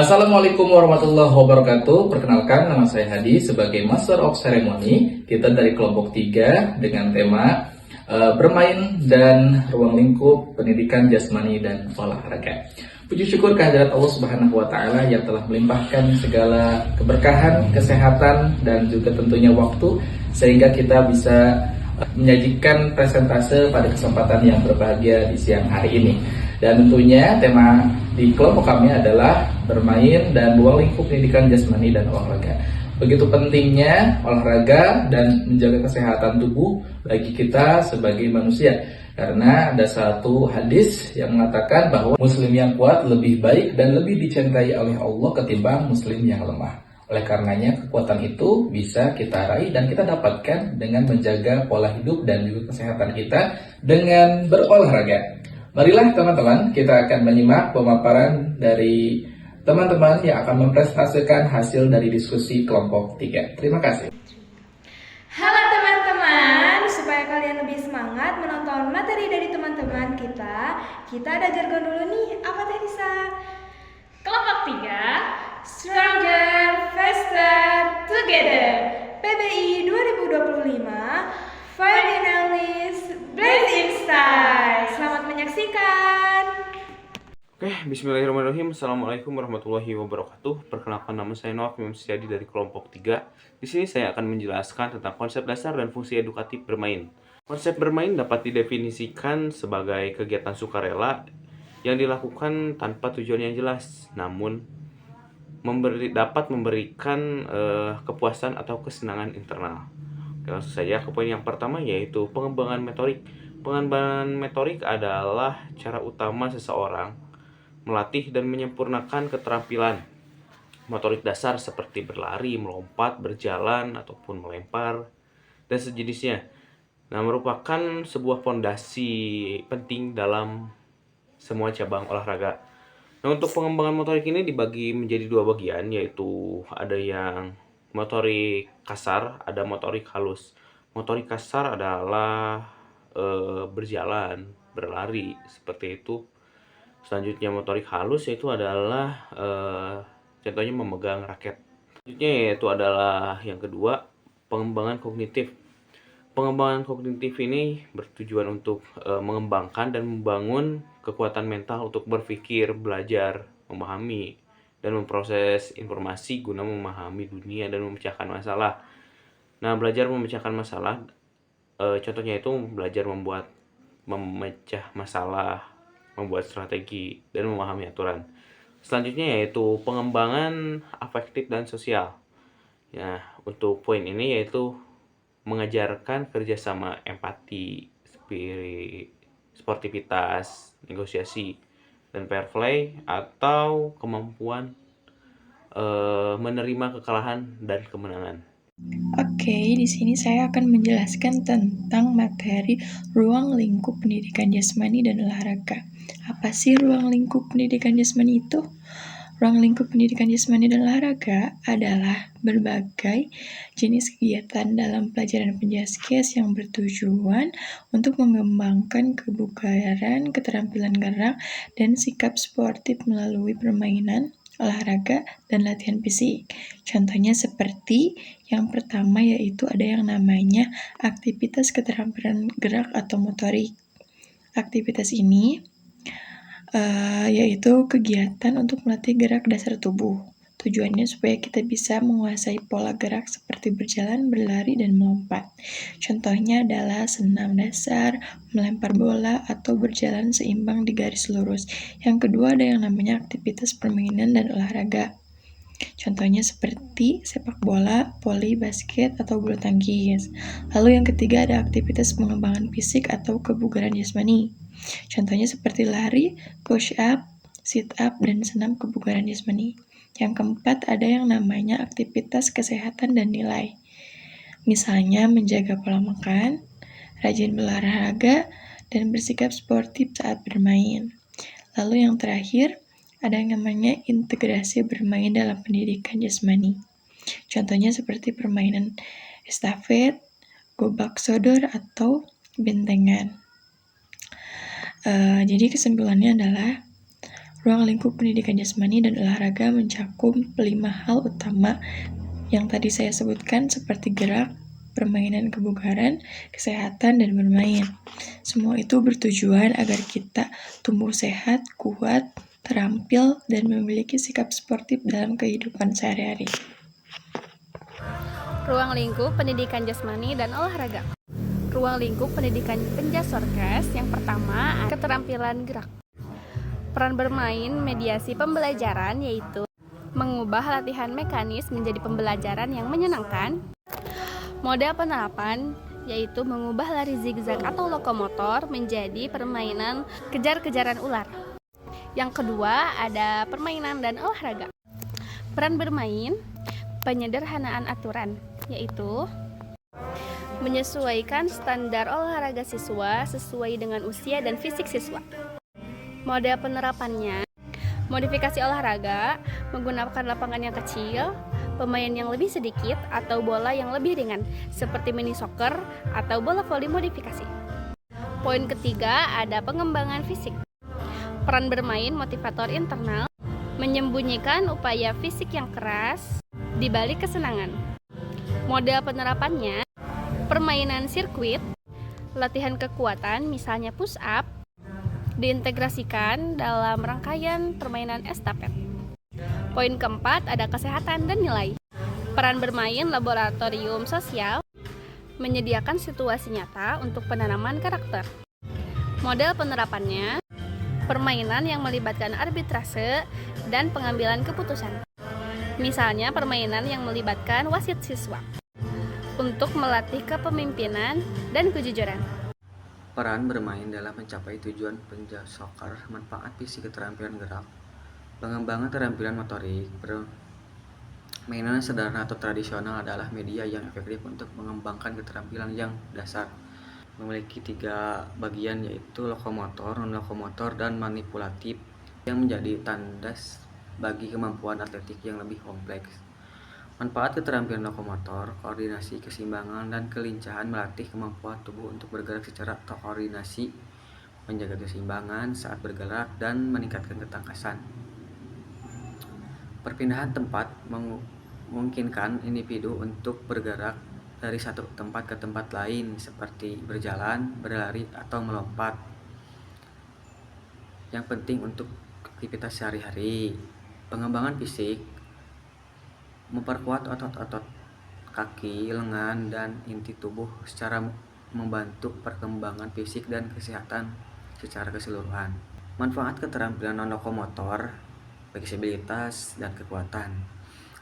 Assalamualaikum warahmatullahi wabarakatuh. Perkenalkan, nama saya Hadi sebagai Master of Ceremony. Kita dari kelompok 3 dengan tema bermain dan ruang lingkup pendidikan jasmani dan olahraga. Puji syukur kehadirat Allah Subhanahu wa taala yang telah melimpahkan segala keberkahan, kesehatan dan juga tentunya waktu sehingga kita bisa menyajikan presentase pada kesempatan yang berbahagia di siang hari ini. Dan tentunya tema di kelompok kami adalah bermain dan ruang lingkup pendidikan jasmani dan olahraga. Begitu pentingnya olahraga dan menjaga kesehatan tubuh bagi kita sebagai manusia. Karena ada satu hadis yang mengatakan bahwa muslim yang kuat lebih baik dan lebih dicintai oleh Allah ketimbang muslim yang lemah. Oleh karenanya kekuatan itu bisa kita raih dan kita dapatkan dengan menjaga pola hidup dan juga kesehatan kita dengan berolahraga. Marilah teman-teman, kita akan menyimak pemaparan dari teman-teman yang akan mempresentasikan hasil dari diskusi kelompok 3. Terima kasih. Halo teman-teman, supaya kalian lebih semangat menonton materi dari teman-teman kita ada jargon dulu nih. Apa teh Nisa? Kelompok 3, Stronger, Faster, Together, PBI 2025, Finalist, Blazing Style. Selamat menyaksikan. Oke, bismillahirrahmanirrahim. Assalamualaikum warahmatullahi wabarakatuh. Perkenalkan, nama saya Noah Imam Setiadi dari kelompok 3. Di sini saya akan menjelaskan tentang konsep dasar dan fungsi edukatif bermain. Konsep bermain dapat didefinisikan sebagai kegiatan sukarela yang dilakukan tanpa tujuan yang jelas, namun dapat memberikan kepuasan atau kesenangan internal. Langsung saja ke poin yang pertama, yaitu pengembangan motorik. Pengembangan motorik adalah cara utama seseorang melatih dan menyempurnakan keterampilan motorik dasar seperti berlari, melompat, berjalan, ataupun melempar, dan sejenisnya. Nah, merupakan sebuah fondasi penting dalam semua cabang olahraga. Nah, untuk pengembangan motorik ini dibagi menjadi dua bagian, yaitu ada yang motorik kasar, ada motorik halus. Motorik kasar adalah berjalan, berlari, seperti itu. Selanjutnya motorik halus yaitu adalah contohnya memegang raket. Selanjutnya yaitu adalah yang kedua, pengembangan kognitif. Pengembangan kognitif ini bertujuan untuk mengembangkan dan membangun kekuatan mental untuk berpikir, belajar, memahami, dan memproses informasi guna memahami dunia dan memecahkan masalah. Nah, belajar memecahkan masalah, contohnya itu belajar memecah masalah, membuat strategi, dan memahami aturan. Selanjutnya yaitu pengembangan afektif dan sosial. Nah, untuk poin ini yaitu mengajarkan kerjasama, empati, sportivitas, negosiasi, dan fair play, atau kemampuan menerima kekalahan dan kemenangan. Oke, di sini saya akan menjelaskan tentang materi ruang lingkup pendidikan jasmani dan olahraga. Apa sih ruang lingkup pendidikan jasmani itu? Ruang lingkup pendidikan jasmani dan olahraga adalah berbagai jenis kegiatan dalam pelajaran penjaskes yang bertujuan untuk mengembangkan kebugaran, keterampilan gerak, dan sikap sportif melalui permainan, olahraga, dan latihan fisik. Contohnya seperti yang pertama yaitu ada yang namanya aktivitas keterampilan gerak atau motorik. Aktivitas ini yaitu kegiatan untuk melatih gerak dasar tubuh. Tujuannya supaya kita bisa menguasai pola gerak seperti berjalan, berlari, dan melompat. Contohnya adalah senam dasar, melempar bola, atau berjalan seimbang di garis lurus. Yang kedua ada yang namanya aktivitas permainan dan olahraga. Contohnya seperti sepak bola, voli, basket, atau bulu tangkis. Lalu yang ketiga ada aktivitas pengembangan fisik atau kebugaran jasmani. Contohnya seperti lari, push up, sit up, dan senam kebugaran jasmani. Yang keempat ada yang namanya aktivitas kesehatan dan nilai. Misalnya menjaga pola makan, rajin berolahraga, dan bersikap sportif saat bermain. Lalu yang terakhir ada yang namanya integrasi bermain dalam pendidikan jasmani. Contohnya seperti permainan estafet, gobak sodor, atau bentengan. Jadi kesimpulannya adalah Ruang lingkup pendidikan jasmani dan olahraga mencakup 5 hal utama yang tadi saya sebutkan seperti gerak, permainan kebugaran, kesehatan, dan bermain. Semua itu bertujuan agar kita tumbuh sehat, kuat, terampil, dan memiliki sikap sportif dalam kehidupan sehari-hari. Ruang lingkup pendidikan jasmani dan olahraga. Ruang lingkup pendidikan Penjasorkes yang pertama, keterampilan gerak. Peran bermain mediasi pembelajaran yaitu mengubah latihan mekanis menjadi pembelajaran yang menyenangkan. Model penerapan yaitu mengubah lari zigzag atau lokomotor menjadi permainan kejar-kejaran ular. Yang kedua ada permainan dan olahraga. Peran bermain, penyederhanaan aturan, yaitu menyesuaikan standar olahraga siswa sesuai dengan usia dan fisik siswa. Model penerapannya, modifikasi olahraga, menggunakan lapangan yang kecil, pemain yang lebih sedikit, atau bola yang lebih ringan, seperti mini soccer atau bola voli modifikasi. Poin ketiga ada pengembangan fisik. Peran bermain motivator internal, menyembunyikan upaya fisik yang keras di balik kesenangan. Model penerapannya, permainan sirkuit, latihan kekuatan misalnya push up, diintegrasikan dalam rangkaian permainan estafet. Poin keempat ada kesehatan dan nilai. Peran bermain laboratorium sosial, menyediakan situasi nyata untuk penanaman karakter. Model penerapannya, permainan yang melibatkan arbitrase dan pengambilan keputusan. Misalnya permainan yang melibatkan wasit siswa untuk melatih kepemimpinan dan kejujuran. Peran bermain dalam mencapai tujuan Penjasorkes, manfaat fisik keterampilan gerak, pengembangan keterampilan motorik. Permainan sederhana atau tradisional adalah media yang efektif untuk mengembangkan keterampilan yang dasar. Memiliki 3 bagian yaitu lokomotor, non-lokomotor, dan manipulatif yang menjadi tandas bagi kemampuan atletik yang lebih kompleks. Manfaat keterampilan lokomotor, koordinasi, keseimbangan, dan kelincahan melatih kemampuan tubuh untuk bergerak secara terkoordinasi, menjaga keseimbangan saat bergerak, dan meningkatkan ketangkasan. Perpindahan tempat memungkinkan individu untuk bergerak dari satu tempat ke tempat lain seperti berjalan, berlari, atau melompat. Yang penting untuk aktivitas sehari-hari. Pengembangan fisik, memperkuat otot-otot kaki, lengan, dan inti tubuh secara membantu perkembangan fisik dan kesehatan secara keseluruhan. Manfaat keterampilan non-lokomotor, fleksibilitas, dan kekuatan.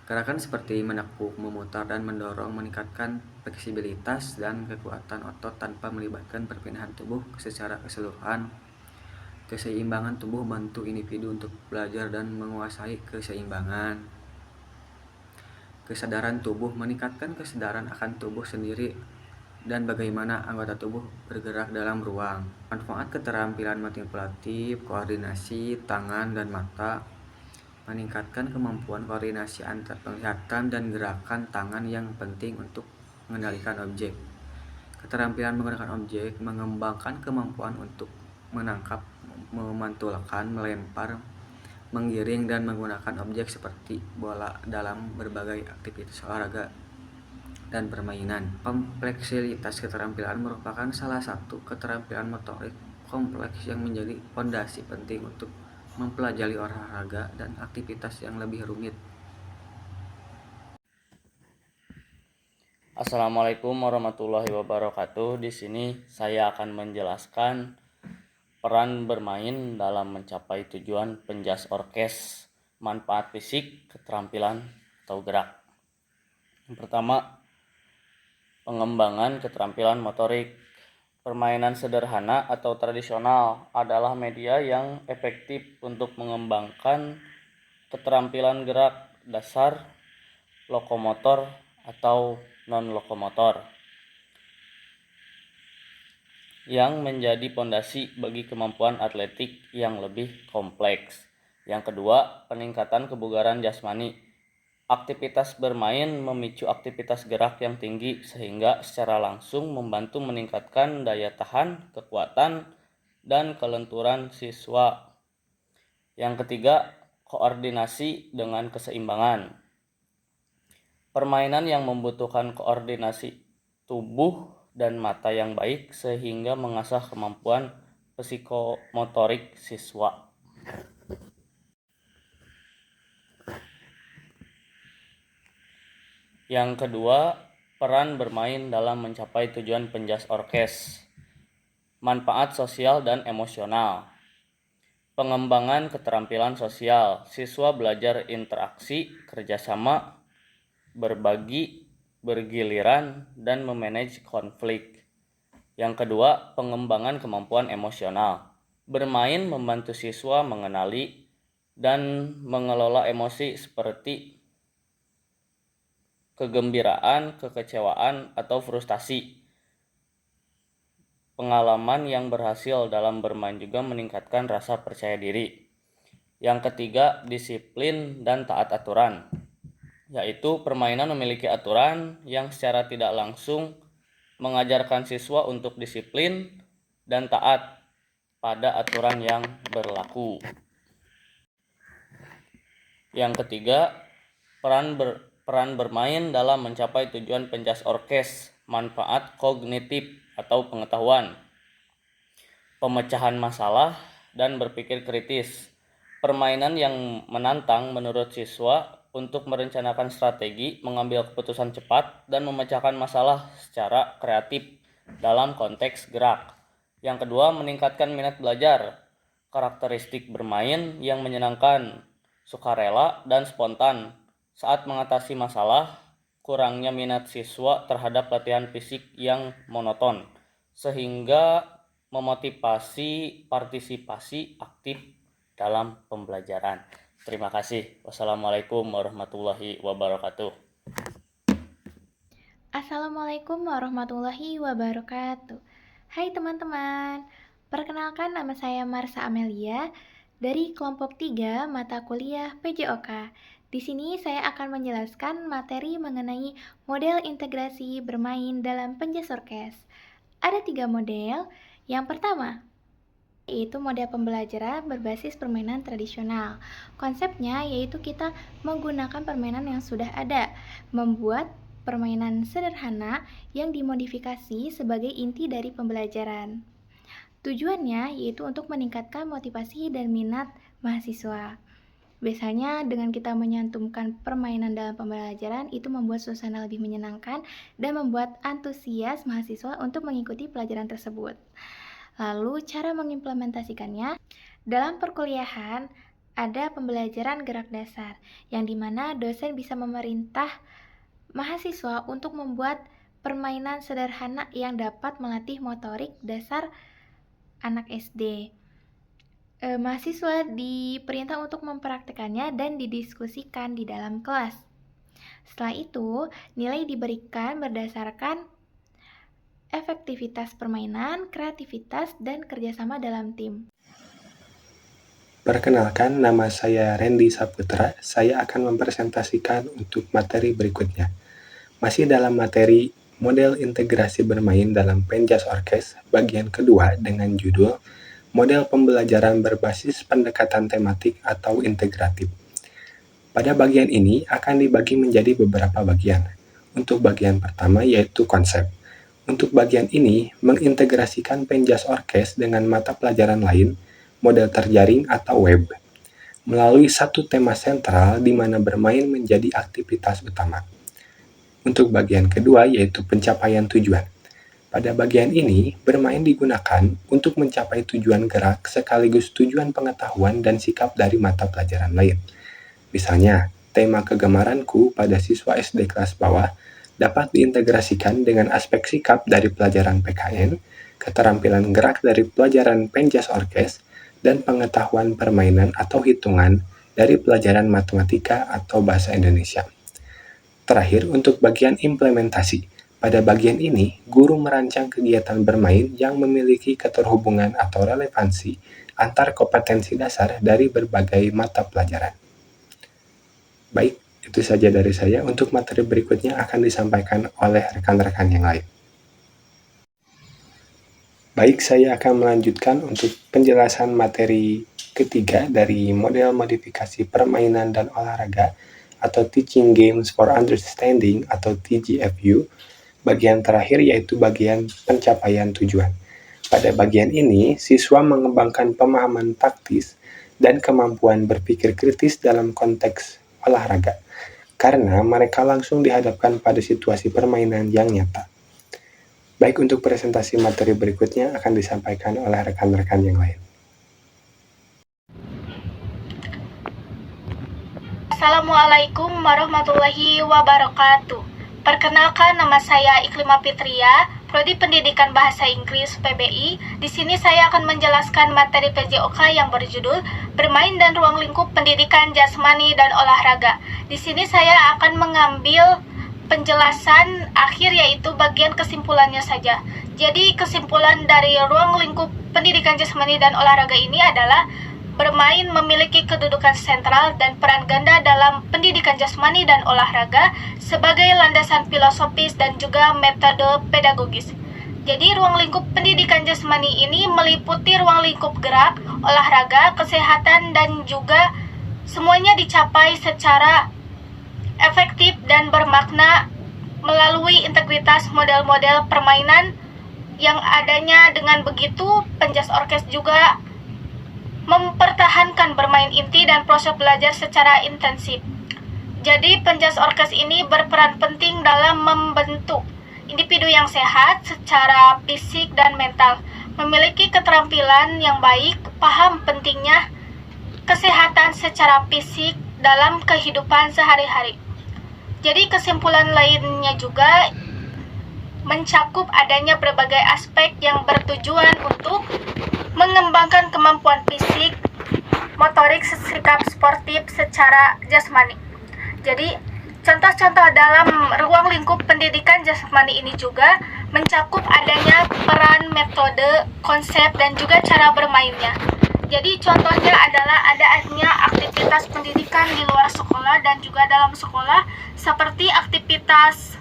Gerakan seperti menekuk, memutar, dan mendorong meningkatkan fleksibilitas dan kekuatan otot tanpa melibatkan perpindahan tubuh secara keseluruhan. Keseimbangan tubuh membantu individu untuk belajar dan menguasai keseimbangan. Kesadaran tubuh, meningkatkan kesadaran akan tubuh sendiri dan bagaimana anggota tubuh bergerak dalam ruang. Manfaat keterampilan manipulatif, koordinasi tangan dan mata, meningkatkan kemampuan koordinasi antar penglihatan dan gerakan tangan yang penting untuk mengendalikan objek. Keterampilan menggunakan objek, mengembangkan kemampuan untuk menangkap, memantulkan, melempar, menggiring, dan menggunakan objek seperti bola dalam berbagai aktivitas olahraga dan permainan. Kompleksitas keterampilan merupakan salah satu keterampilan motorik kompleks yang menjadi fondasi penting untuk mempelajari olahraga dan aktivitas yang lebih rumit. Assalamualaikum warahmatullahi wabarakatuh. Di sini saya akan menjelaskan peran bermain dalam mencapai tujuan Penjasorkes, manfaat fisik, keterampilan, atau gerak. Yang pertama, pengembangan keterampilan motorik. Permainan sederhana atau tradisional adalah media yang efektif untuk mengembangkan keterampilan gerak dasar, lokomotor, atau non-lokomotor, yang menjadi pondasi bagi kemampuan atletik yang lebih kompleks. Yang kedua, peningkatan kebugaran jasmani. Aktivitas bermain memicu aktivitas gerak yang tinggi sehingga secara langsung membantu meningkatkan daya tahan, kekuatan, dan kelenturan siswa. Yang ketiga, koordinasi dengan keseimbangan. Permainan yang membutuhkan koordinasi tubuh dan mata yang baik sehingga mengasah kemampuan psikomotorik siswa. Yang kedua, peran bermain dalam mencapai tujuan penjas orkes. Manfaat sosial dan emosional. Pengembangan keterampilan sosial. Siswa belajar interaksi, kerjasama, berbagi, bergiliran, dan memanage konflik. Yang kedua, pengembangan kemampuan emosional. Bermain membantu siswa mengenali dan mengelola emosi seperti kegembiraan, kekecewaan, atau frustasi. Pengalaman yang berhasil dalam bermain juga meningkatkan rasa percaya diri. Yang ketiga, disiplin dan taat aturan, yaitu permainan memiliki aturan yang secara tidak langsung mengajarkan siswa untuk disiplin dan taat pada aturan yang berlaku. Yang ketiga, peran bermain dalam mencapai tujuan penjas orkes. Manfaat kognitif atau pengetahuan, pemecahan masalah, dan berpikir kritis. Permainan yang menantang menurut siswa untuk merencanakan strategi, mengambil keputusan cepat, dan memecahkan masalah secara kreatif dalam konteks gerak. Yang kedua, meningkatkan minat belajar. Karakteristik bermain yang menyenangkan, sukarela, dan spontan saat mengatasi masalah. Kurangnya minat siswa terhadap latihan fisik yang monoton, sehingga memotivasi partisipasi aktif dalam pembelajaran. Terima kasih. Wassalamualaikum warahmatullahi wabarakatuh. Assalamualaikum warahmatullahi wabarakatuh. Hai teman-teman, perkenalkan nama saya Marsa Amelia dari kelompok 3 mata kuliah PJOK. Di sini saya akan menjelaskan materi mengenai model integrasi bermain dalam penjas orkes. Ada 3 model. Yang pertama, yaitu model pembelajaran berbasis permainan tradisional. Konsepnya yaitu kita menggunakan permainan yang sudah ada, membuat permainan sederhana yang dimodifikasi sebagai inti dari pembelajaran. Tujuannya yaitu untuk meningkatkan motivasi dan minat mahasiswa. Biasanya dengan kita menyantumkan permainan dalam pembelajaran itu membuat suasana lebih menyenangkan dan membuat antusias mahasiswa untuk mengikuti pelajaran tersebut. Lalu cara mengimplementasikannya, dalam perkuliahan ada pembelajaran gerak dasar yang dimana dosen bisa memerintah mahasiswa untuk membuat permainan sederhana yang dapat melatih motorik dasar anak SD. Mahasiswa diperintah untuk mempraktekannya dan didiskusikan di dalam kelas. Setelah itu, nilai diberikan berdasarkan efektivitas permainan, kreativitas, dan kerjasama dalam tim. Perkenalkan, nama saya Randy Saputra. Saya akan mempresentasikan untuk materi berikutnya. Masih dalam materi model integrasi bermain dalam penjas orkes, bagian kedua dengan judul model pembelajaran berbasis pendekatan tematik atau integratif. Pada bagian ini akan dibagi menjadi beberapa bagian. Untuk bagian pertama yaitu konsep. Untuk bagian ini mengintegrasikan penjas orkes dengan mata pelajaran lain, model terjaring atau web, melalui satu tema sentral di mana bermain menjadi aktivitas utama. Untuk bagian kedua yaitu pencapaian tujuan. Pada bagian ini, bermain digunakan untuk mencapai tujuan gerak sekaligus tujuan pengetahuan dan sikap dari mata pelajaran lain. Misalnya, tema kegemaranku pada siswa SD kelas bawah dapat diintegrasikan dengan aspek sikap dari pelajaran PKN, keterampilan gerak dari pelajaran penjas orkes, dan pengetahuan permainan atau hitungan dari pelajaran matematika atau bahasa Indonesia. Terakhir, untuk bagian implementasi. Pada bagian ini, guru merancang kegiatan bermain yang memiliki keterhubungan atau relevansi antar kompetensi dasar dari berbagai mata pelajaran. Baik, itu saja dari saya. Untuk materi berikutnya akan disampaikan oleh rekan-rekan yang lain. Baik, saya akan melanjutkan untuk penjelasan materi ketiga dari model modifikasi permainan dan olahraga atau Teaching Games for Understanding atau TGFU. Bagian terakhir yaitu bagian pencapaian tujuan. Pada bagian ini, siswa mengembangkan pemahaman taktis dan kemampuan berpikir kritis dalam konteks olahraga, karena mereka langsung dihadapkan pada situasi permainan yang nyata. Baik, untuk presentasi materi berikutnya akan disampaikan oleh rekan-rekan yang lain. Assalamualaikum warahmatullahi wabarakatuh. Perkenalkan, nama saya Iklima Fitria, Prodi Pendidikan Bahasa Inggris PBI. Di sini saya akan menjelaskan materi PJOK yang berjudul Bermain dan Ruang Lingkup Pendidikan Jasmani dan Olahraga. Di sini saya akan mengambil penjelasan akhir, yaitu bagian kesimpulannya saja. Jadi kesimpulan dari ruang lingkup pendidikan jasmani dan olahraga ini adalah bermain memiliki kedudukan sentral dan peran ganda dalam pendidikan jasmani dan olahraga sebagai landasan filosofis dan juga metode pedagogis. Jadi ruang lingkup pendidikan jasmani ini meliputi ruang lingkup gerak, olahraga, kesehatan, dan juga semuanya dicapai secara efektif dan bermakna melalui integritas model-model permainan yang adanya. Dengan begitu, penjas orkes juga mempertahankan bermain inti dan proses belajar secara intensif. Jadi penjas orkes ini berperan penting dalam membentuk individu yang sehat secara fisik dan mental, memiliki keterampilan yang baik, paham pentingnya kesehatan secara fisik dalam kehidupan sehari-hari. Jadi kesimpulan lainnya juga mencakup adanya berbagai aspek yang bertujuan untuk mengembangkan kemampuan fisik, motorik, sikap sportif secara jasmani. Jadi, contoh-contoh dalam ruang lingkup pendidikan jasmani ini juga mencakup adanya peran, metode, konsep, dan juga cara bermainnya. Jadi, contohnya adalah adanya aktivitas pendidikan di luar sekolah dan juga dalam sekolah, seperti aktivitas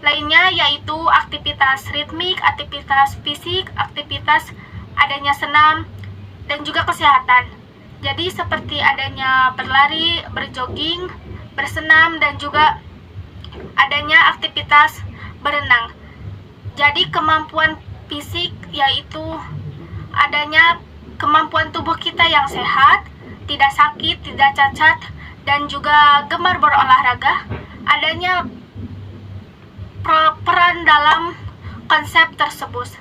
lainnya yaitu aktivitas ritmik, aktivitas fisik, aktivitas adanya senam, dan juga kesehatan. Jadi seperti adanya berlari, berjogging, bersenam, dan juga adanya aktivitas berenang. Jadi kemampuan fisik yaitu adanya kemampuan tubuh kita yang sehat, tidak sakit, tidak cacat, dan juga gemar berolahraga. Adanya peran dalam konsep tersebut.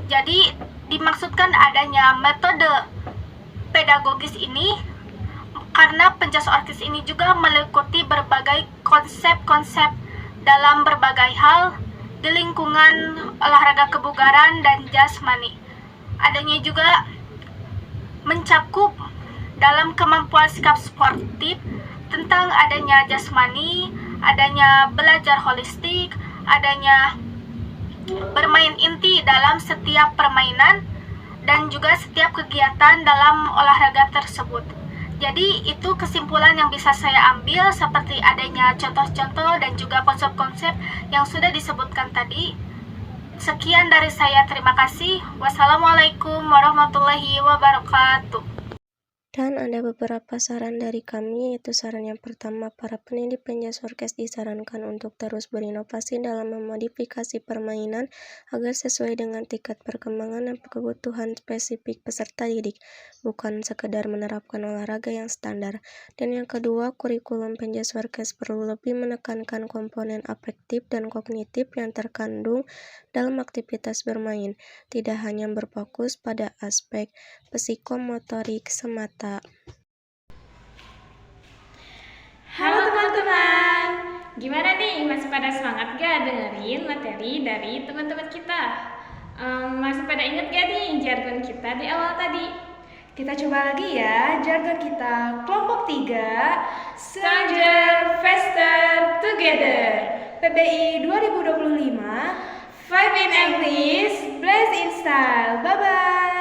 Jadi dimaksudkan adanya metode pedagogis ini karena penjas orkes ini juga meliputi berbagai konsep-konsep dalam berbagai hal di lingkungan olahraga kebugaran dan jasmani. Adanya juga mencakup dalam kemampuan sikap sportif tentang adanya jasmani, adanya belajar holistik, adanya bermain inti dalam setiap permainan, dan juga setiap kegiatan dalam olahraga tersebut. Jadi itu kesimpulan yang bisa saya ambil, seperti adanya contoh-contoh dan juga konsep-konsep yang sudah disebutkan tadi. Sekian dari saya, terima kasih. Wassalamualaikum warahmatullahi wabarakatuh. Dan ada beberapa saran dari kami, yaitu saran yang pertama, para pendidik penjas orkes disarankan untuk terus berinovasi dalam memodifikasi permainan agar sesuai dengan tingkat perkembangan dan kebutuhan spesifik peserta didik, bukan sekedar menerapkan olahraga yang standar. Dan yang kedua, kurikulum penjas orkes perlu lebih menekankan komponen afektif dan kognitif yang terkandung dalam aktivitas bermain, tidak hanya berfokus pada aspek psikomotorik semata. Halo teman-teman, gimana nih? Masih pada semangat gak dengerin materi dari teman-teman kita? Masih pada inget gak nih jargon kita di awal tadi? Kita coba lagi ya jargon kita. Kelompok 3, Stronger, Faster, Together, PBI 2025, 5 in English, Bless in Style. Bye-bye.